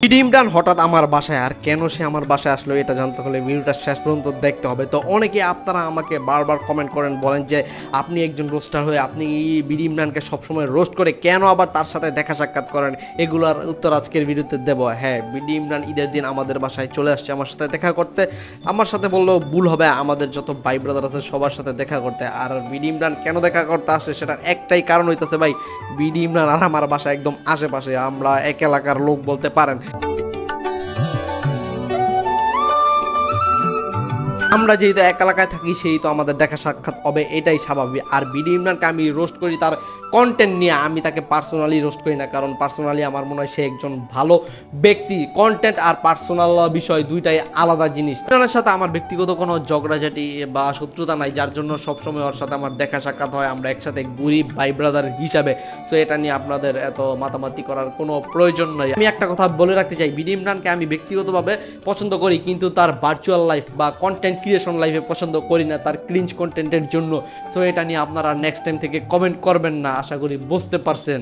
BD Imran হঠাৎ আমার বাসায়, আর কেন সে আমার বাসায় আসলো এটা জানতে হলে ভিডিওটা শেষ পর্যন্ত দেখতে হবে। তো অনেকে আপনারা আমাকে বারবার কমেন্ট করেন, বলেন যে আপনি একজন রোস্টার হয়ে আপনি বিডি ইমরানকে সবসময় রোস্ট করে কেন আবার তার সাথে দেখা সাক্ষাৎ করেন, এগুলোর উত্তর আজকের ভিডিওতে দেবো। হ্যাঁ, বিডি ইমরান ঈদের দিন আমাদের বাসায় চলে আসছে আমার সাথে দেখা করতে। আমার সাথে বললেও ভুল হবে, আমাদের যত ভাই ব্রাদার আছে সবার সাথে দেখা করতে। আর বিডি ইমরান কেন দেখা করতে আসে সেটার একটাই কারণ হইতেছে ভাই, বিডি ইমরান আর আমার বাসা একদম আশেপাশে, আমরা এক এলাকার লোক বলতে পারেন। আমরা যেহেতু এক এলাকায় থাকি সেই তো আমাদের দেখা সাক্ষাৎ হবে, এটাই স্বাভাবিক। আর বিডি ইমরানকে আমি রোস্ট করি তার কন্টেন্ট নিয়ে, আমি তাকে পার্সোনালি রোস্ট করি না, কারণ পার্সোনালি আমার মনে হয় সে একজন ভালো ব্যক্তি। কন্টেন্ট আর পার্সোনাল বিষয় দুইটাই আলাদা জিনিস। ইমরানের সাথে আমার ব্যক্তিগত কোনো ঝগড়াঝাটি বা শত্রুতা নাই, যার জন্য সবসময় ওর সাথে আমার দেখা সাক্ষাৎ হয়, আমরা একসাথে গরিব ভাই ব্রাদার হিসাবে। সো এটা নিয়ে আপনাদের এত মাতামাতি করার কোনো প্রয়োজন নয়। আমি একটা কথা বলে রাখতে চাই, বিডি ইমরানকে আমি ব্যক্তিগতভাবে পছন্দ করি, কিন্তু তার ভার্চুয়াল লাইফ বা কন্টেন্ট ক্রিয়েশন লাইফে পছন্দ করি না, তার ক্রিঞ্জ কন্টেন্টের জন্য। সো এটা নিয়ে আপনারা নেক্সট টাইম থেকে কমেন্ট করবেন না, আশা করি বুঝতে পারছেন।